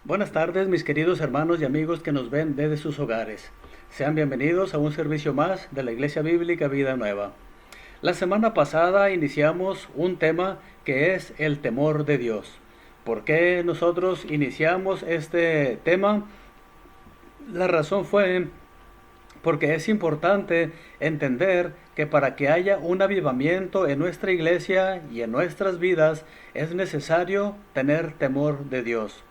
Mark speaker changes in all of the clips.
Speaker 1: Buenas tardes, mis queridos hermanos y amigos que nos ven desde sus hogares. Sean bienvenidos a un servicio más de la Iglesia Bíblica Vida Nueva. La semana pasada iniciamos un tema que es el temor de Dios. ¿Por qué nosotros iniciamos este tema? La razón fue porque es importante entender que para que haya un avivamiento en nuestra iglesia y en nuestras vidas es necesario tener temor de Dios.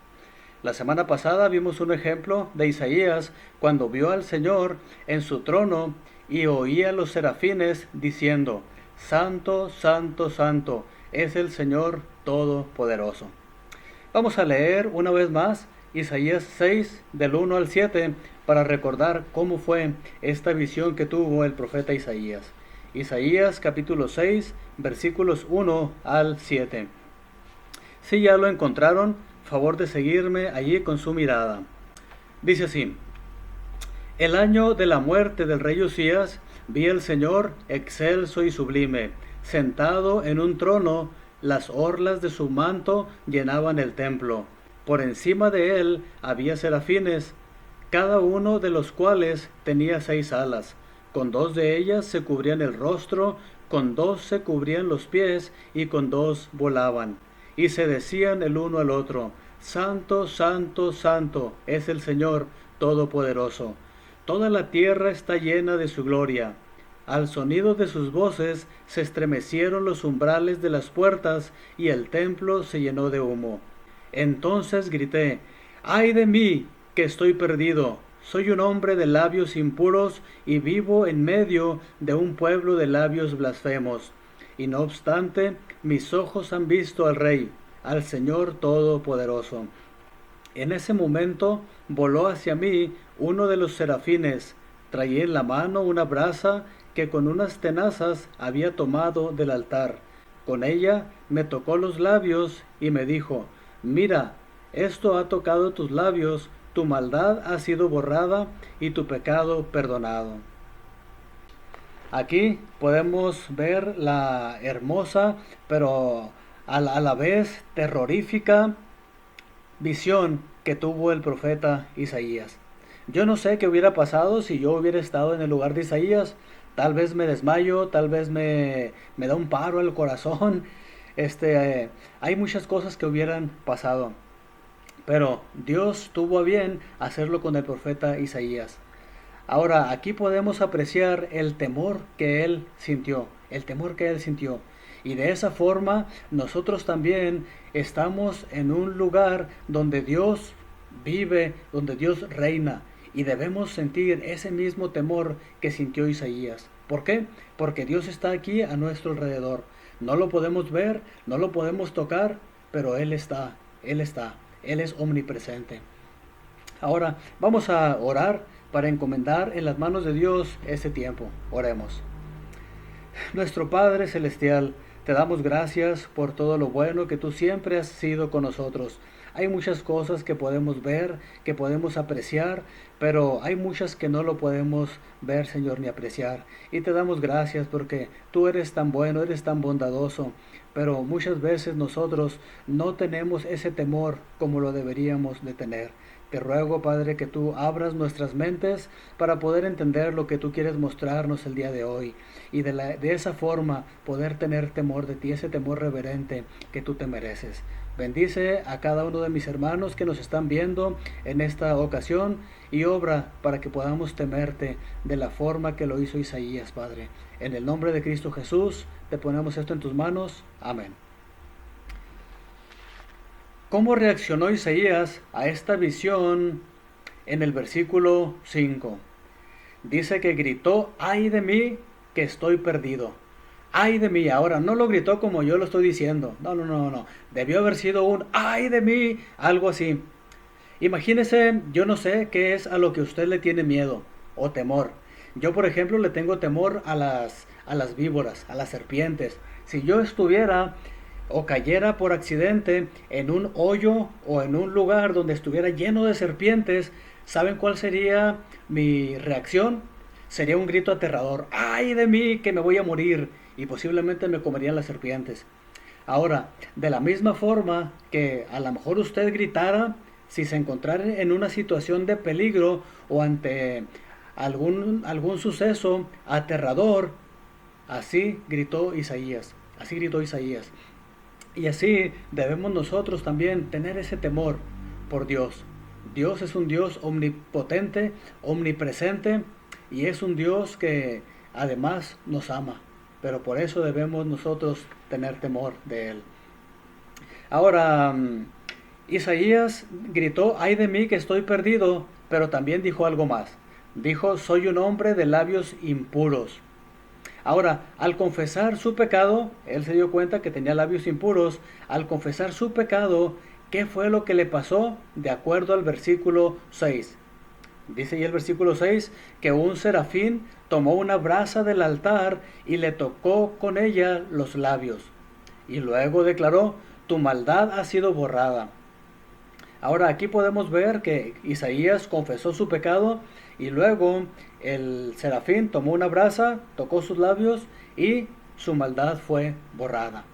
Speaker 1: La semana pasada vimos un ejemplo de Isaías cuando vio al Señor en su trono y oía a los serafines diciendo: Santo, Santo, Santo es el Señor Todopoderoso. Vamos a leer una vez más Isaías 6 del 1 al 7 para recordar cómo fue esta visión que tuvo el profeta Isaías. Isaías capítulo 6 versículos 1 al 7. Si ya lo encontraron, favor de seguirme allí con su mirada. Dice así: El año de la muerte del rey Usías, vi al Señor excelso y sublime, sentado en un trono, las orlas de su manto llenaban el templo. Por encima de él había serafines, cada uno de los cuales tenía 6 alas. Con 2 de ellas se cubrían el rostro, con 2 se cubrían los pies y con 2 volaban. Y se decían el uno al otro: Santo, Santo, Santo es el Señor Todopoderoso. Toda la tierra está llena de su gloria. Al sonido de sus voces se estremecieron los umbrales de las puertas y el templo se llenó de humo. Entonces grité: ¡Ay de mí, que estoy perdido! Soy un hombre de labios impuros y vivo en medio de un pueblo de labios blasfemos. Y no obstante, mis ojos han visto al Rey, al Señor Todopoderoso. En ese momento voló hacia mí uno de los serafines. Traía en la mano una brasa que con unas tenazas había tomado del altar. Con ella me tocó los labios y me dijo: Mira, esto ha tocado tus labios, tu maldad ha sido borrada y tu pecado perdonado. Aquí podemos ver la hermosa, pero a la vez terrorífica visión que tuvo el profeta Isaías. Yo no sé qué hubiera pasado si yo hubiera estado en el lugar de Isaías. Tal vez me desmayo, tal vez me da un paro al corazón. Hay muchas cosas que hubieran pasado. Pero Dios tuvo a bien hacerlo con el profeta Isaías. Ahora, aquí podemos apreciar el temor que él sintió, el temor que él sintió. Y de esa forma nosotros también estamos en un lugar donde Dios vive, donde Dios reina. Y debemos sentir ese mismo temor que sintió Isaías. ¿Por qué? Porque Dios está aquí a nuestro alrededor. No lo podemos ver, no lo podemos tocar, pero Él está, Él está, Él es omnipresente. Ahora vamos a orar para encomendar en las manos de Dios este tiempo. Oremos. Nuestro Padre Celestial, te damos gracias por todo lo bueno que tú siempre has sido con nosotros. Hay muchas cosas que podemos ver, que podemos apreciar, pero hay muchas que no lo podemos ver, Señor, ni apreciar. Y te damos gracias porque tú eres tan bueno, eres tan bondadoso, pero muchas veces nosotros no tenemos ese temor como lo deberíamos de tener. Te ruego, Padre, que tú abras nuestras mentes para poder entender lo que tú quieres mostrarnos el día de hoy y de esa forma poder tener temor de ti, ese temor reverente que tú te mereces. Bendice a cada uno de mis hermanos que nos están viendo en esta ocasión y obra para que podamos temerte de la forma que lo hizo Isaías, Padre. En el nombre de Cristo Jesús, te ponemos esto en tus manos. Amén. ¿Cómo reaccionó Isaías a esta visión en el versículo 5? Dice que gritó: ¡ay de mí, que estoy perdido! ¡Ay de mí! Ahora, no lo gritó como yo lo estoy diciendo. No. Debió haber sido un ¡ay de mí! Algo así. Imagínese, yo no sé qué es a lo que usted le tiene miedo o temor. Yo, por ejemplo, le tengo temor a las víboras, a las serpientes. Si yo estuviera o cayera por accidente en un hoyo o en un lugar donde estuviera lleno de serpientes, ¿saben cuál sería mi reacción? Sería un grito aterrador: ¡ay de mí, que me voy a morir! Y posiblemente me comerían las serpientes. Ahora, de la misma forma que a lo mejor usted gritara si se encontrara en una situación de peligro o ante algún suceso aterrador, así gritó Isaías, así gritó Isaías. Y así debemos nosotros también tener ese temor por Dios. Dios es un Dios omnipotente, omnipresente, y es un Dios que además nos ama. Pero por eso debemos nosotros tener temor de Él. Ahora, Isaías gritó: ay de mí que estoy perdido, pero también dijo algo más. Dijo: soy un hombre de labios impuros. Ahora, al confesar su pecado, él se dio cuenta que tenía labios impuros. Al confesar su pecado, ¿qué fue lo que le pasó? De acuerdo al versículo 6. Dice ahí el versículo 6 que un serafín tomó una brasa del altar y le tocó con ella los labios. Y luego declaró: tu maldad ha sido borrada. Ahora aquí podemos ver que Isaías confesó su pecado y luego el serafín tomó una brasa, tocó sus labios y su maldad fue borrada.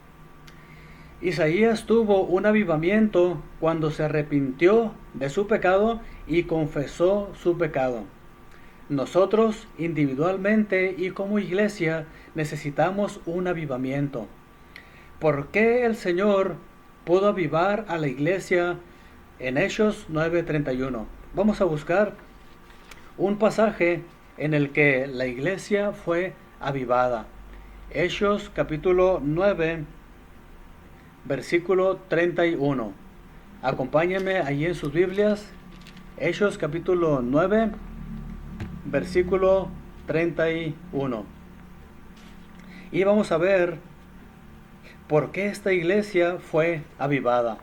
Speaker 1: Isaías tuvo un avivamiento cuando se arrepintió de su pecado y confesó su pecado. Nosotros individualmente y como iglesia necesitamos un avivamiento. ¿Por qué el Señor pudo avivar a la iglesia en Hechos 9:31? Vamos a buscar un pasaje en el que la iglesia fue avivada. Hechos capítulo 9, versículo 31. Acompáñenme allí en sus Biblias. Hechos capítulo 9, versículo 31. Y vamos a ver por qué esta iglesia fue avivada.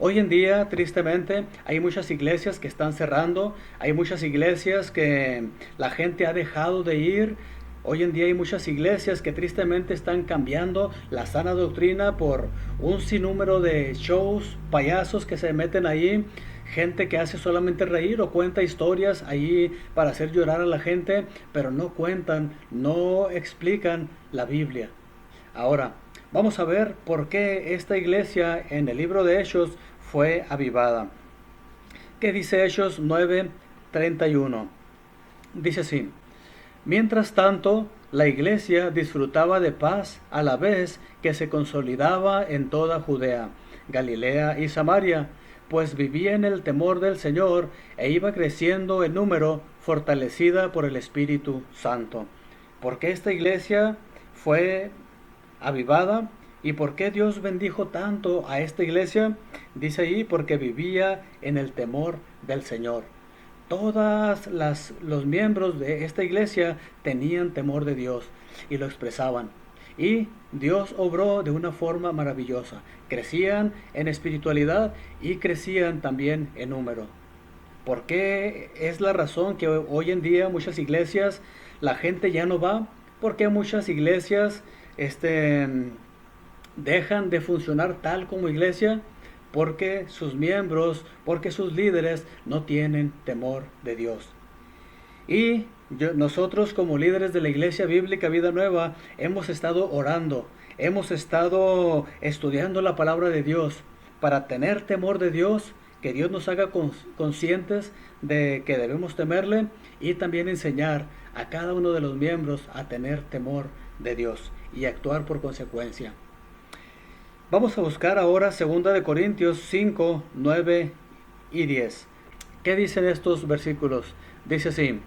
Speaker 1: Hoy en día, tristemente, hay muchas iglesias que están cerrando, hay muchas iglesias que la gente ha dejado de ir. Hoy en día hay muchas iglesias que tristemente están cambiando la sana doctrina por un sinnúmero de shows, payasos que se meten ahí, gente que hace solamente reír o cuenta historias ahí para hacer llorar a la gente, pero no cuentan, no explican la Biblia. Ahora, vamos a ver por qué esta iglesia en el libro de Hechos fue avivada. ¿Qué dice Hechos 9:31? Dice así: mientras tanto, la iglesia disfrutaba de paz a la vez que se consolidaba en toda Judea, Galilea y Samaria, pues vivía en el temor del Señor e iba creciendo en número, fortalecida por el Espíritu Santo. ¿Por qué esta iglesia fue avivada? ¿Y por qué Dios bendijo tanto a esta iglesia? Dice ahí: porque vivía en el temor del Señor. Todos los miembros de esta iglesia tenían temor de Dios y lo expresaban. Y Dios obró de una forma maravillosa. Crecían en espiritualidad y crecían también en número. ¿Por qué es la razón que hoy en día muchas iglesias la gente ya no va? Porque muchas iglesias dejan de funcionar tal como iglesia porque sus miembros, porque sus líderes no tienen temor de Dios. Y nosotros como líderes de la Iglesia Bíblica Vida Nueva hemos estado orando, hemos estado estudiando la palabra de Dios para tener temor de Dios, que Dios nos haga conscientes de que debemos temerle y también enseñar a cada uno de los miembros a tener temor de Dios y actuar por consecuencia. Vamos a buscar ahora 2 Corintios 5, 9 y 10. ¿Qué dicen estos versículos? Dice así: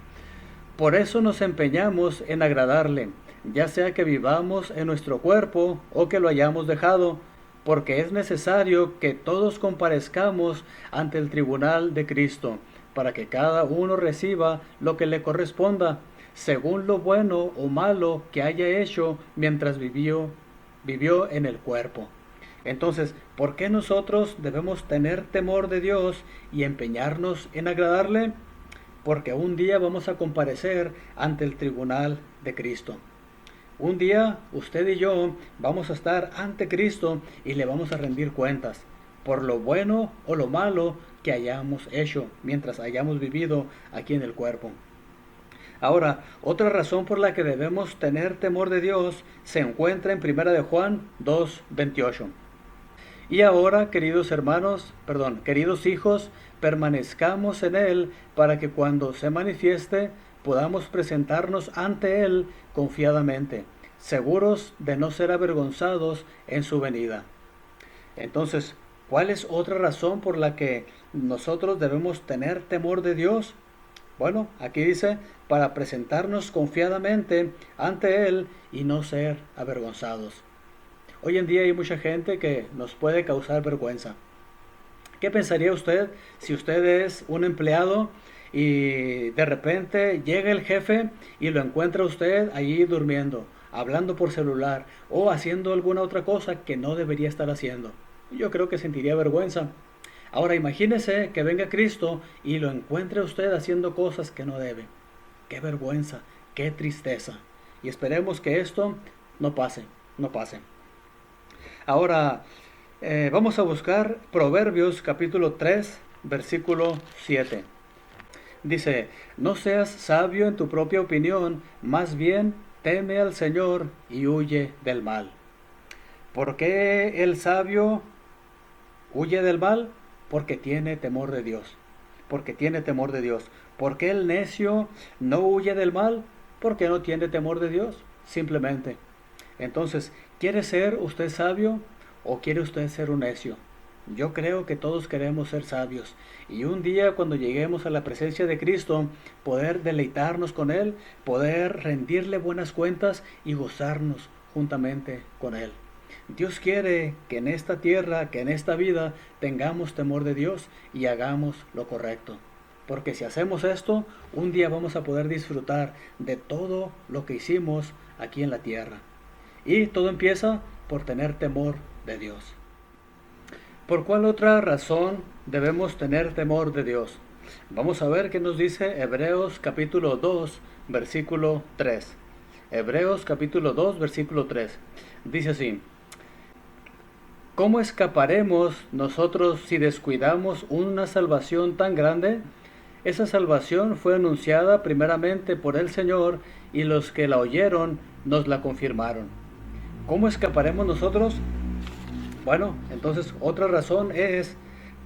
Speaker 1: por eso nos empeñamos en agradarle, ya sea que vivamos en nuestro cuerpo o que lo hayamos dejado, porque es necesario que todos comparezcamos ante el tribunal de Cristo, para que cada uno reciba lo que le corresponda, según lo bueno o malo que haya hecho mientras vivió en el cuerpo. Entonces, ¿por qué nosotros debemos tener temor de Dios y empeñarnos en agradarle? Porque un día vamos a comparecer ante el tribunal de Cristo. Un día usted y yo vamos a estar ante Cristo y le vamos a rendir cuentas por lo bueno o lo malo que hayamos hecho mientras hayamos vivido aquí en el cuerpo. Ahora, otra razón por la que debemos tener temor de Dios se encuentra en 1 de Juan 2:28. Y ahora, queridos hijos, permanezcamos en Él para que cuando se manifieste podamos presentarnos ante Él confiadamente, seguros de no ser avergonzados en su venida. Entonces, ¿cuál es otra razón por la que nosotros debemos tener temor de Dios? Bueno, aquí dice, para presentarnos confiadamente ante Él y no ser avergonzados. Hoy en día hay mucha gente que nos puede causar vergüenza. ¿Qué pensaría usted si usted es un empleado y de repente llega el jefe y lo encuentra usted allí durmiendo, hablando por celular o haciendo alguna otra cosa que no debería estar haciendo? Yo creo que sentiría vergüenza. Ahora imagínese que venga Cristo y lo encuentre usted haciendo cosas que no debe. Qué vergüenza, qué tristeza. Y esperemos que esto no pase. Ahora vamos a buscar Proverbios capítulo 3, versículo 7. Dice, no seas sabio en tu propia opinión, más bien teme al Señor y huye del mal. ¿Por qué el sabio huye del mal? Porque tiene temor de Dios. ¿Por qué el necio no huye del mal? Porque no tiene temor de Dios, simplemente. Entonces, ¿quiere ser usted sabio o quiere usted ser un necio? Yo creo que todos queremos ser sabios y un día cuando lleguemos a la presencia de Cristo, poder deleitarnos con Él, poder rendirle buenas cuentas y gozarnos juntamente con Él. Dios quiere que en esta tierra, que en esta vida, tengamos temor de Dios y hagamos lo correcto. Porque si hacemos esto, un día vamos a poder disfrutar de todo lo que hicimos aquí en la tierra. Y todo empieza por tener temor de Dios. ¿Por cuál otra razón debemos tener temor de Dios? Vamos a ver qué nos dice Hebreos capítulo 2, versículo 3. Hebreos capítulo 2, versículo 3. Dice así, ¿cómo escaparemos nosotros si descuidamos una salvación tan grande? Esa salvación fue anunciada primeramente por el Señor y los que la oyeron nos la confirmaron. ¿Cómo escaparemos nosotros? Bueno, entonces otra razón es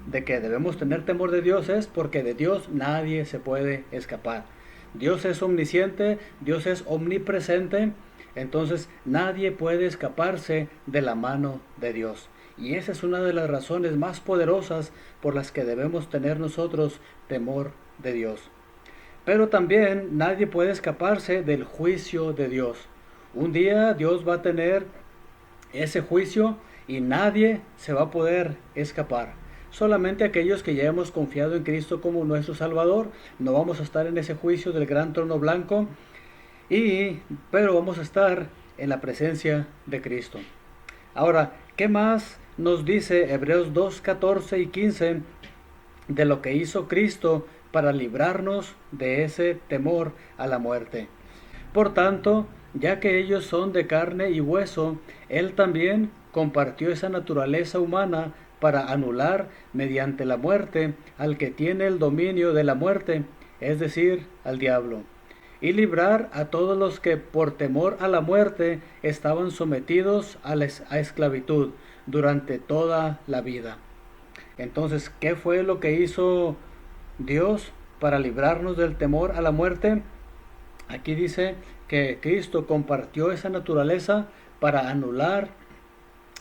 Speaker 1: de que debemos tener temor de Dios es porque de Dios nadie se puede escapar. Dios es omnisciente, Dios es omnipresente, entonces nadie puede escaparse de la mano de Dios. Y esa es una de las razones más poderosas por las que debemos tener nosotros temor de Dios. Pero también nadie puede escaparse del juicio de Dios. Un día Dios va a tener ese juicio y nadie se va a poder escapar. Solamente aquellos que ya hemos confiado en Cristo como nuestro Salvador, no vamos a estar en ese juicio del gran trono blanco, pero vamos a estar en la presencia de Cristo. Ahora, ¿qué más nos dice Hebreos 2, 14 y 15 de lo que hizo Cristo para librarnos de ese temor a la muerte? Por tanto, ya que ellos son de carne y hueso, Él también compartió esa naturaleza humana para anular mediante la muerte al que tiene el dominio de la muerte, es decir, al diablo, y librar a todos los que por temor a la muerte estaban sometidos a esclavitud durante toda la vida. Entonces, ¿qué fue lo que hizo Dios para librarnos del temor a la muerte? Aquí dice que Cristo compartió esa naturaleza para anular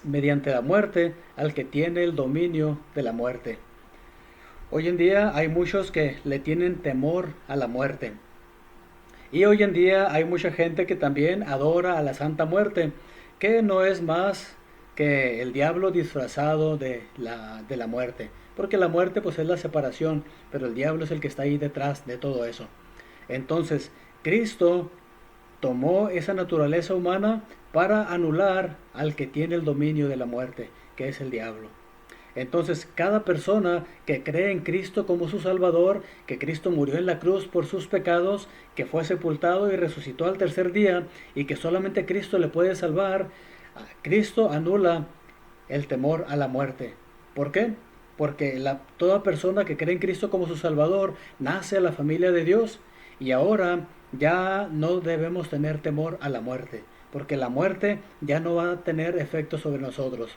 Speaker 1: mediante la muerte al que tiene el dominio de la muerte. Hoy en día hay muchos que le tienen temor a la muerte. Y hoy en día hay mucha gente que también adora a la Santa Muerte, que no es más que el diablo disfrazado de la muerte. Porque la muerte pues es la separación, pero el diablo es el que está ahí detrás de todo eso. Entonces, Cristo tomó esa naturaleza humana para anular al que tiene el dominio de la muerte, que es el diablo. Entonces, cada persona que cree en Cristo como su Salvador, que Cristo murió en la cruz por sus pecados, que fue sepultado y resucitó al tercer día, y que solamente Cristo le puede salvar, Cristo anula el temor a la muerte. ¿Por qué? Porque toda persona que cree en Cristo como su Salvador nace a la familia de Dios, y ahora ya no debemos tener temor a la muerte, porque la muerte ya no va a tener efecto sobre nosotros.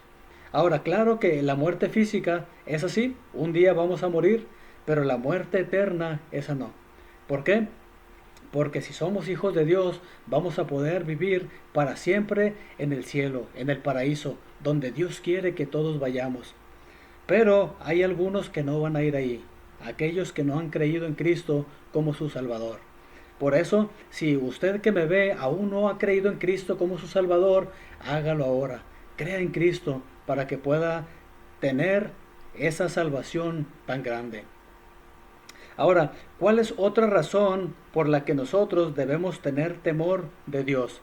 Speaker 1: Ahora, claro que la muerte física es así, un día vamos a morir, pero la muerte eterna, esa no. ¿Por qué? Porque si somos hijos de Dios, vamos a poder vivir para siempre en el cielo, en el paraíso, donde Dios quiere que todos vayamos. Pero hay algunos que no van a ir ahí, aquellos que no han creído en Cristo como su Salvador. Por eso, si usted que me ve aún no ha creído en Cristo como su Salvador, hágalo ahora. Crea en Cristo para que pueda tener esa salvación tan grande. Ahora, ¿cuál es otra razón por la que nosotros debemos tener temor de Dios?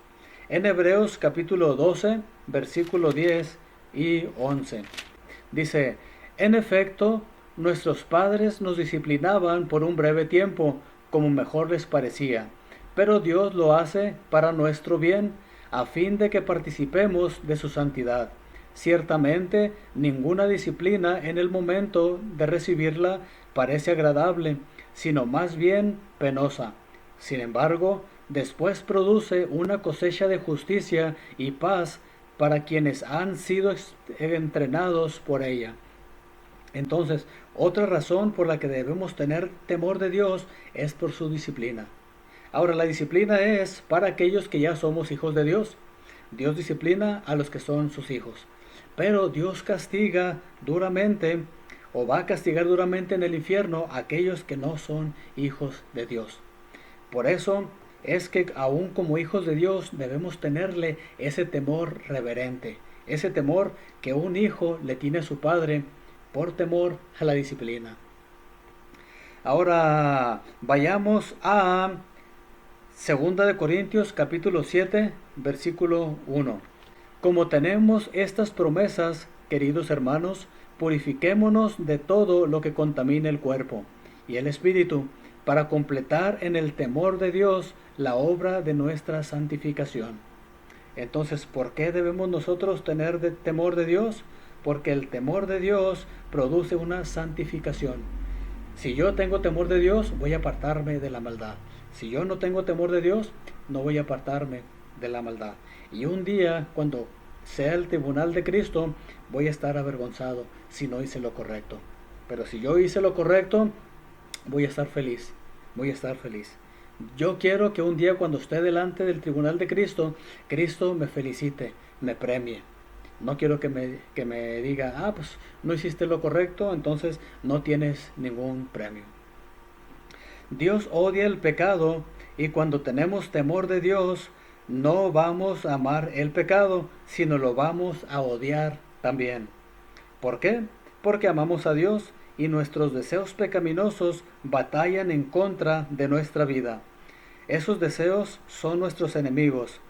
Speaker 1: En Hebreos capítulo 12, versículo 10 y 11. Dice, en efecto, nuestros padres nos disciplinaban por un breve tiempo, como mejor les parecía, pero Dios lo hace para nuestro bien, a fin de que participemos de su santidad. Ciertamente, ninguna disciplina en el momento de recibirla parece agradable, sino más bien penosa. Sin embargo, después produce una cosecha de justicia y paz para quienes han sido entrenados por ella. Entonces, otra razón por la que debemos tener temor de Dios es por su disciplina. Ahora, la disciplina es para aquellos que ya somos hijos de Dios. Dios disciplina a los que son sus hijos. Pero Dios castiga duramente o va a castigar duramente en el infierno a aquellos que no son hijos de Dios. Por eso es que aún como hijos de Dios debemos tenerle ese temor reverente, ese temor que un hijo le tiene a su padre por temor a la disciplina. Ahora vayamos a 2 Corintios capítulo 7, versículo 1. Como tenemos estas promesas, queridos hermanos, purifiquémonos de todo lo que contamine el cuerpo y el espíritu, para completar en el temor de Dios la obra de nuestra santificación. Entonces, ¿por qué debemos nosotros tener temor de Dios? Porque el temor de Dios produce una santificación. Si yo tengo temor de Dios, voy a apartarme de la maldad. Si yo no tengo temor de Dios, no voy a apartarme de la maldad. Y un día, cuando sea el tribunal de Cristo, voy a estar avergonzado si no hice lo correcto. Pero si yo hice lo correcto, voy a estar feliz. Voy a estar feliz. Yo quiero que un día cuando esté delante del tribunal de Cristo, Cristo me felicite, me premie. No quiero que me diga, pues no hiciste lo correcto, entonces no tienes ningún premio. Dios odia el pecado y cuando tenemos temor de Dios, no vamos a amar el pecado, sino lo vamos a odiar también. ¿Por qué? Porque amamos a Dios y nuestros deseos pecaminosos batallan en contra de nuestra vida. Esos deseos son nuestros enemigos.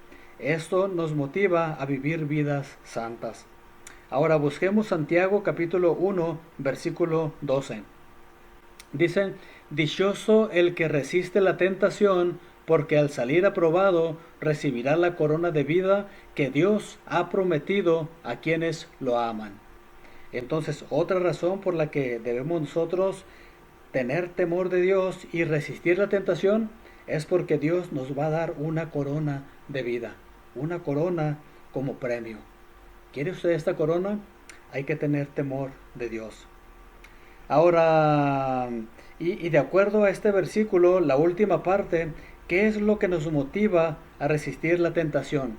Speaker 1: Esto nos motiva a vivir vidas santas. Ahora busquemos Santiago capítulo 1, versículo 12. Dice, dichoso el que resiste la tentación, porque al salir aprobado recibirá la corona de vida que Dios ha prometido a quienes lo aman. Entonces, otra razón por la que debemos nosotros tener temor de Dios y resistir la tentación es porque Dios nos va a dar una corona de vida, una corona como premio. ¿Quiere usted esta corona? Hay que tener temor de Dios. Ahora, y de acuerdo a este versículo, la última parte, ¿qué es lo que nos motiva a resistir la tentación?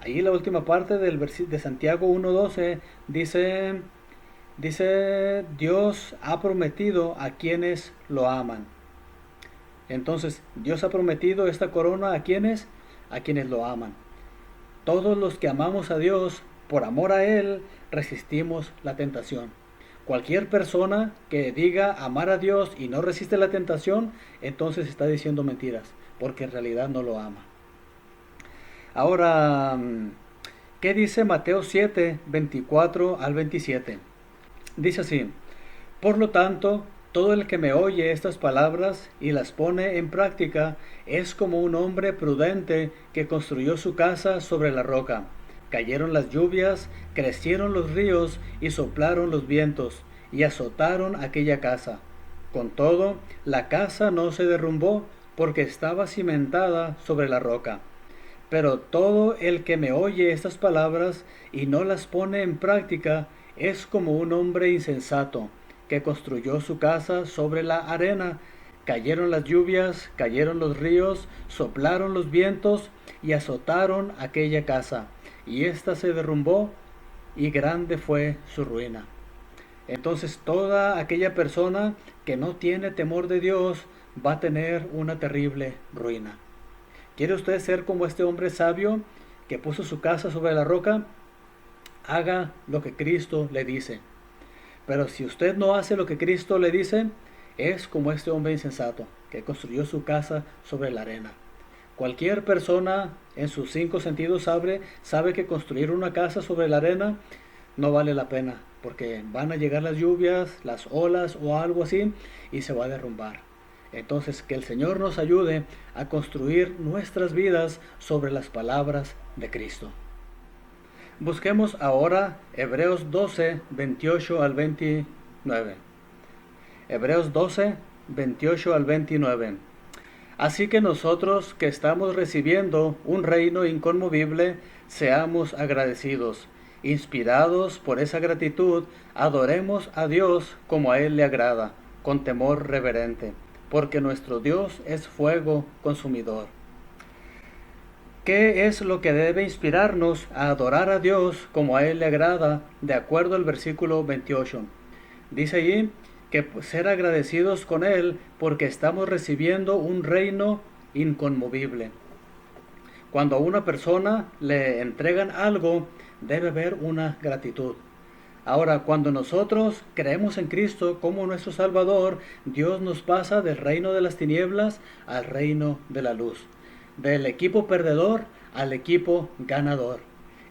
Speaker 1: Ahí la última parte de Santiago 1.12 dice, Dios ha prometido a quienes lo aman. Entonces, Dios ha prometido esta corona a quienes lo aman. Todos los que amamos a Dios, por amor a Él, resistimos la tentación. Cualquier persona que diga amar a Dios y no resiste la tentación, entonces está diciendo mentiras, porque en realidad no lo ama. Ahora, ¿qué dice Mateo 7, 24 al 27? Dice así, por lo tanto, todo el que me oye estas palabras y las pone en práctica es como un hombre prudente que construyó su casa sobre la roca. Cayeron las lluvias, crecieron los ríos y soplaron los vientos y azotaron aquella casa. Con todo, la casa no se derrumbó porque estaba cimentada sobre la roca. Pero todo el que me oye estas palabras y no las pone en práctica es como un hombre insensato que construyó su casa sobre la arena. Cayeron las lluvias, cayeron los ríos, soplaron los vientos y azotaron aquella casa, y ésta se derrumbó, y grande fue su ruina. Entonces toda aquella persona que no tiene temor de Dios va a tener una terrible ruina. ¿Quiere usted ser como este hombre sabio que puso su casa sobre la roca? Haga lo que Cristo le dice. Pero si usted no hace lo que Cristo le dice, es como este hombre insensato que construyó su casa sobre la arena. Cualquier persona en sus 5 sentidos sabe que construir una casa sobre la arena no vale la pena, porque van a llegar las lluvias, las olas o algo así, y se va a derrumbar. Entonces, que el Señor nos ayude a construir nuestras vidas sobre las palabras de Cristo. Busquemos ahora Hebreos 12, 28 al 29. Hebreos 12, 28 al 29. Así que nosotros que estamos recibiendo un reino inconmovible, seamos agradecidos. Inspirados por esa gratitud, adoremos a Dios como a Él le agrada, con temor reverente, porque nuestro Dios es fuego consumidor. ¿Qué es lo que debe inspirarnos a adorar a Dios como a Él le agrada, de acuerdo al versículo 28? Dice allí que ser agradecidos con Él porque estamos recibiendo un reino inconmovible. Cuando a una persona le entregan algo, debe haber una gratitud. Ahora, cuando nosotros creemos en Cristo como nuestro Salvador, Dios nos pasa del reino de las tinieblas al reino de la luz, del equipo perdedor al equipo ganador.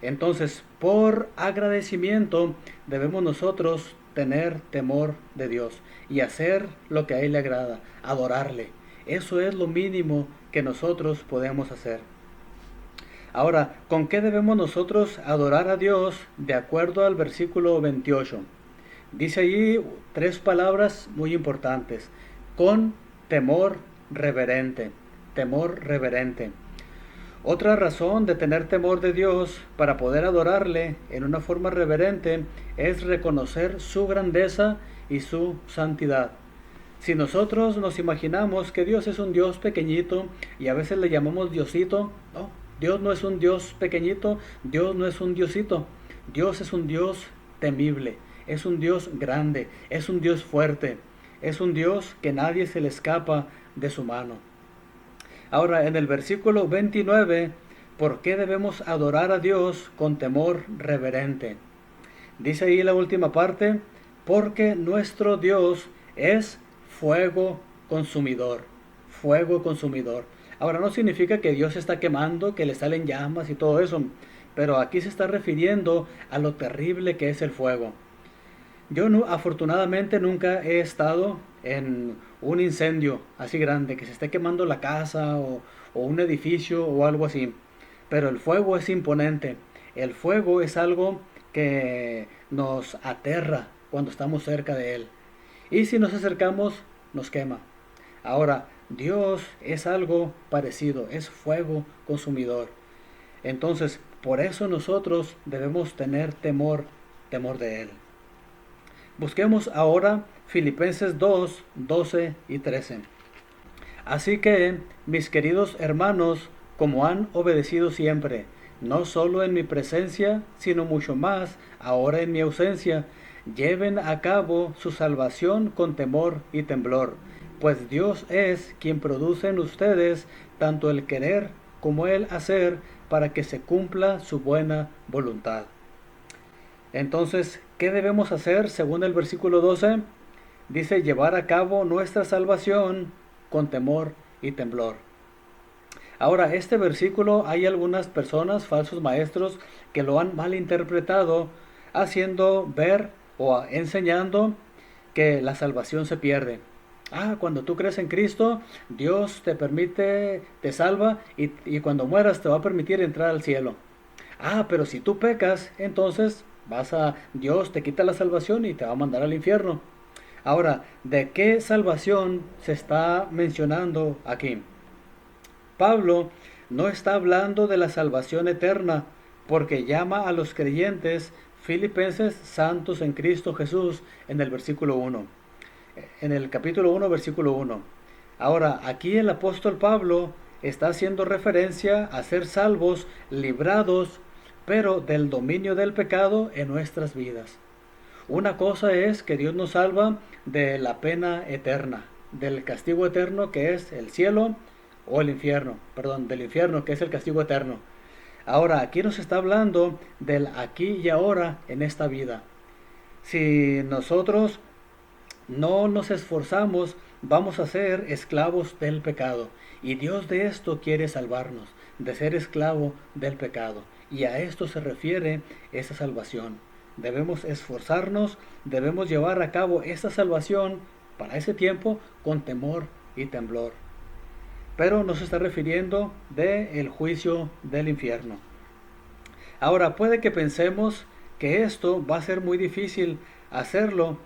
Speaker 1: Entonces, por agradecimiento, debemos nosotros tener temor de Dios y hacer lo que a Él le agrada, adorarle. Eso es lo mínimo que nosotros podemos hacer. Ahora, ¿con qué debemos nosotros adorar a Dios de acuerdo al versículo 28? Dice allí 3 palabras muy importantes. Con temor reverente. Temor reverente. Otra razón de tener temor de Dios para poder adorarle en una forma reverente es reconocer su grandeza y su santidad. Si nosotros nos imaginamos que Dios es un Dios pequeñito y a veces le llamamos Diosito, no, Dios no es un Dios pequeñito, Dios no es un Diosito. Dios es un Dios temible, es un Dios grande, es un Dios fuerte, es un Dios que nadie se le escapa de su mano. Ahora, en el versículo 29, ¿por qué debemos adorar a Dios con temor reverente? Dice ahí la última parte, porque nuestro Dios es fuego consumidor, fuego consumidor. Ahora, no significa que Dios está quemando, que le salen llamas y todo eso, pero aquí se está refiriendo a lo terrible que es el fuego. Yo afortunadamente nunca he estado en un incendio así grande, que se esté quemando la casa o un edificio o algo así. Pero el fuego es imponente. El fuego es algo que nos aterra cuando estamos cerca de él. Y si nos acercamos, nos quema. Ahora, Dios es algo parecido, es fuego consumidor. Entonces, por eso nosotros debemos tener temor de él. Busquemos ahora Filipenses 2, 12 y 13. Así que, mis queridos hermanos, como han obedecido siempre, no solo en mi presencia, sino mucho más ahora en mi ausencia, lleven a cabo su salvación con temor y temblor, pues Dios es quien produce en ustedes tanto el querer como el hacer para que se cumpla su buena voluntad. Entonces, ¿qué debemos hacer según el versículo 12? Dice, llevar a cabo nuestra salvación con temor y temblor. Ahora, este versículo hay algunas personas, falsos maestros, que lo han malinterpretado, haciendo ver o enseñando que la salvación se pierde. Cuando tú crees en Cristo, Dios te permite, te salva y cuando mueras te va a permitir entrar al cielo. Pero si tú pecas, entonces Dios te quita la salvación y te va a mandar al infierno. Ahora, ¿de qué salvación se está mencionando aquí? Pablo no está hablando de la salvación eterna, porque llama a los creyentes filipenses santos en Cristo Jesús en el versículo 1. En el capítulo 1, versículo 1. Ahora, aquí el apóstol Pablo está haciendo referencia a ser salvos, librados, pero del dominio del pecado en nuestras vidas. Una cosa es que Dios nos salva de la pena eterna, del castigo eterno que es el cielo o el infierno, perdón, del infierno que es el castigo eterno. Ahora, aquí nos está hablando del aquí y ahora en esta vida. Si nosotros no nos esforzamos, vamos a ser esclavos del pecado. Y Dios de esto quiere salvarnos, de ser esclavo del pecado. Y a esto se refiere esa salvación. Debemos esforzarnos, debemos llevar a cabo esta salvación para ese tiempo con temor y temblor. Pero nos está refiriendo del juicio del infierno. Ahora, puede que pensemos que esto va a ser muy difícil hacerlo,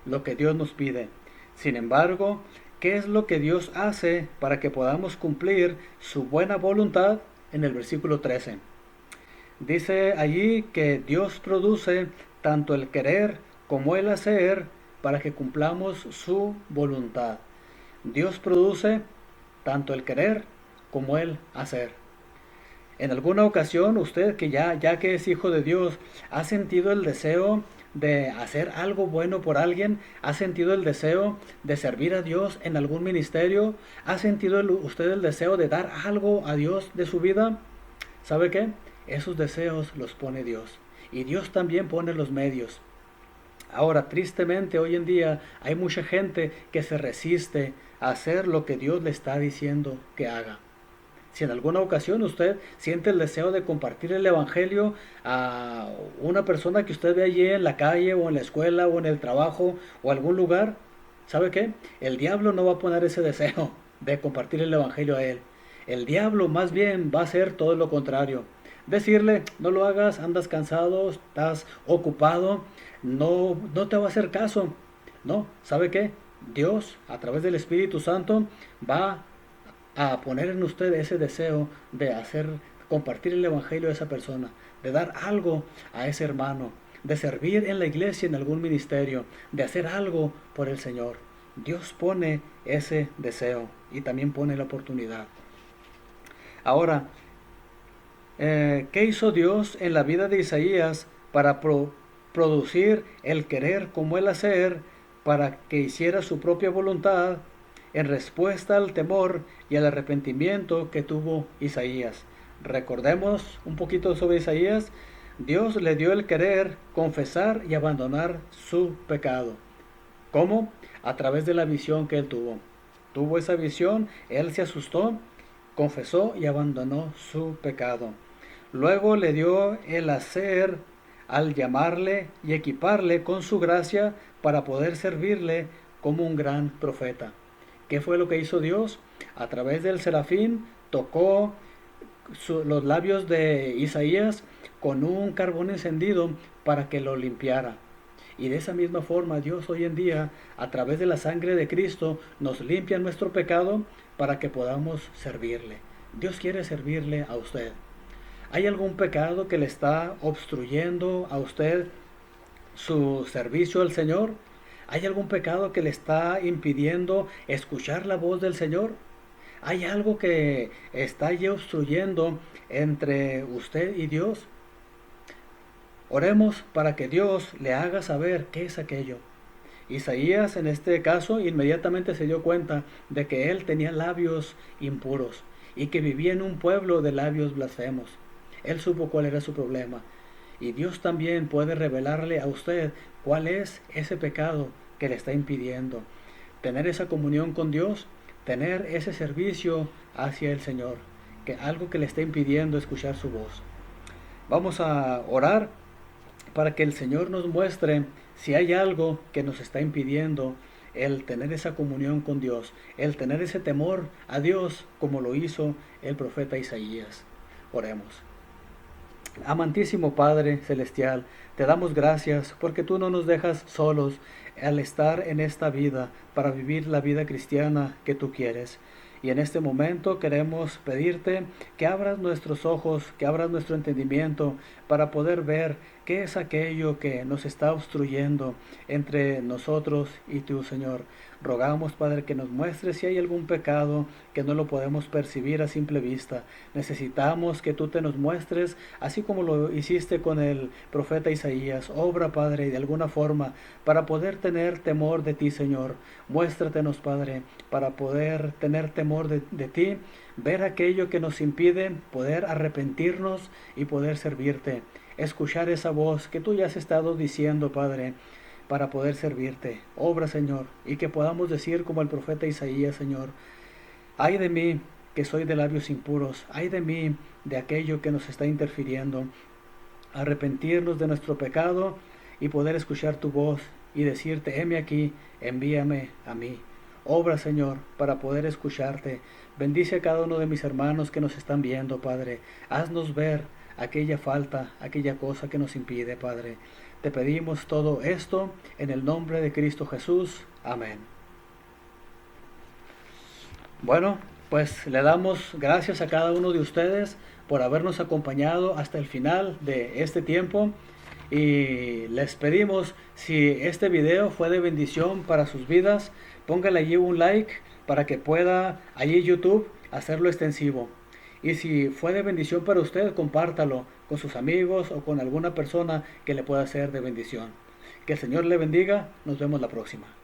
Speaker 1: lo que Dios nos pide. Sin embargo, ¿qué es lo que Dios hace para que podamos cumplir su buena voluntad? En el versículo 13. Dice allí que Dios produce tanto el querer como el hacer para que cumplamos su voluntad. Dios produce tanto el querer como el hacer. En alguna ocasión usted que ya que es hijo de Dios, ¿ha sentido el deseo de hacer algo bueno por alguien? ¿Ha sentido el deseo de servir a Dios en algún ministerio? ¿Ha sentido usted el deseo de dar algo a Dios de su vida? ¿Sabe qué? Esos deseos los pone Dios. Y Dios también pone los medios. Ahora, tristemente, hoy en día hay mucha gente que se resiste a hacer lo que Dios le está diciendo que haga. Si en alguna ocasión usted siente el deseo de compartir el evangelio a una persona que usted ve allí en la calle o en la escuela o en el trabajo o algún lugar, ¿sabe qué? El diablo no va a poner ese deseo de compartir el evangelio a él. El diablo más bien va a hacer todo lo contrario. Decirle, no lo hagas, andas cansado, estás ocupado, no te va a hacer caso. No, ¿sabe qué? Dios, a través del Espíritu Santo, va a poner en usted ese deseo de compartir el evangelio a esa persona, de dar algo a ese hermano, de servir en la iglesia en algún ministerio, de hacer algo por el Señor. Dios pone ese deseo y también pone la oportunidad. Ahora, ¿qué hizo Dios en la vida de Isaías para producir el querer como el hacer, para que hiciera su propia voluntad en respuesta al temor y al arrepentimiento que tuvo Isaías? Recordemos un poquito sobre Isaías. Dios le dio el querer confesar y abandonar su pecado. ¿Cómo? A través de la visión que él tuvo. Tuvo esa visión, él se asustó, confesó y abandonó su pecado. Luego le dio el hacer al llamarle y equiparle con su gracia para poder servirle como un gran profeta. ¿Qué fue lo que hizo Dios? A través del serafín tocó los labios de Isaías con un carbón encendido para que lo limpiara. Y de esa misma forma Dios hoy en día, a través de la sangre de Cristo, nos limpia nuestro pecado para que podamos servirle. Dios quiere servirle a usted. ¿Hay algún pecado que le está obstruyendo a usted su servicio al Señor? ¿Hay algún pecado que le está impidiendo escuchar la voz del Señor? ¿Hay algo que está allí obstruyendo entre usted y Dios? Oremos para que Dios le haga saber qué es aquello. Isaías en este caso inmediatamente se dio cuenta de que él tenía labios impuros y que vivía en un pueblo de labios blasfemos. Él supo cuál era su problema. Y Dios también puede revelarle a usted cuál es ese pecado que le está impidiendo tener esa comunión con Dios, tener ese servicio hacia el Señor, que algo que le está impidiendo escuchar su voz. Vamos a orar para que el Señor nos muestre si hay algo que nos está impidiendo el tener esa comunión con Dios, el tener ese temor a Dios como lo hizo el profeta Isaías. Oremos. Amantísimo Padre Celestial, te damos gracias porque tú no nos dejas solos al estar en esta vida para vivir la vida cristiana que tú quieres. Y en este momento queremos pedirte que abras nuestros ojos, que abras nuestro entendimiento para poder ver qué es aquello que nos está obstruyendo entre nosotros y tú, Señor. Rogamos, Padre, que nos muestres si hay algún pecado que no lo podemos percibir a simple vista. Necesitamos que tú te nos muestres, así como lo hiciste con el profeta Isaías. Obra, Padre, de alguna forma, para poder tener temor de ti, Señor. Muéstratelos, Padre, para poder tener temor de ti, ver aquello que nos impide poder arrepentirnos y poder servirte. Escuchar esa voz que tú ya has estado diciendo, Padre, para poder servirte. Obra, Señor, y que podamos decir como el profeta Isaías, Señor, ay de mí, que soy de labios impuros, ay de mí, de aquello que nos está interfiriendo. Arrepentirnos de nuestro pecado y poder escuchar tu voz y decirte, heme aquí, envíame a mí. Obra, Señor, para poder escucharte. Bendice a cada uno de mis hermanos que nos están viendo, Padre. Haznos ver aquella falta, aquella cosa que nos impide, Padre. Te pedimos todo esto en el nombre de Cristo Jesús. Amén. Bueno, pues le damos gracias a cada uno de ustedes por habernos acompañado hasta el final de este tiempo. Y les pedimos, si este video fue de bendición para sus vidas, póngale allí un like para que pueda allí YouTube hacerlo extensivo. Y si fue de bendición para usted, compártalo con sus amigos o con alguna persona que le pueda ser de bendición. Que el Señor le bendiga. Nos vemos la próxima.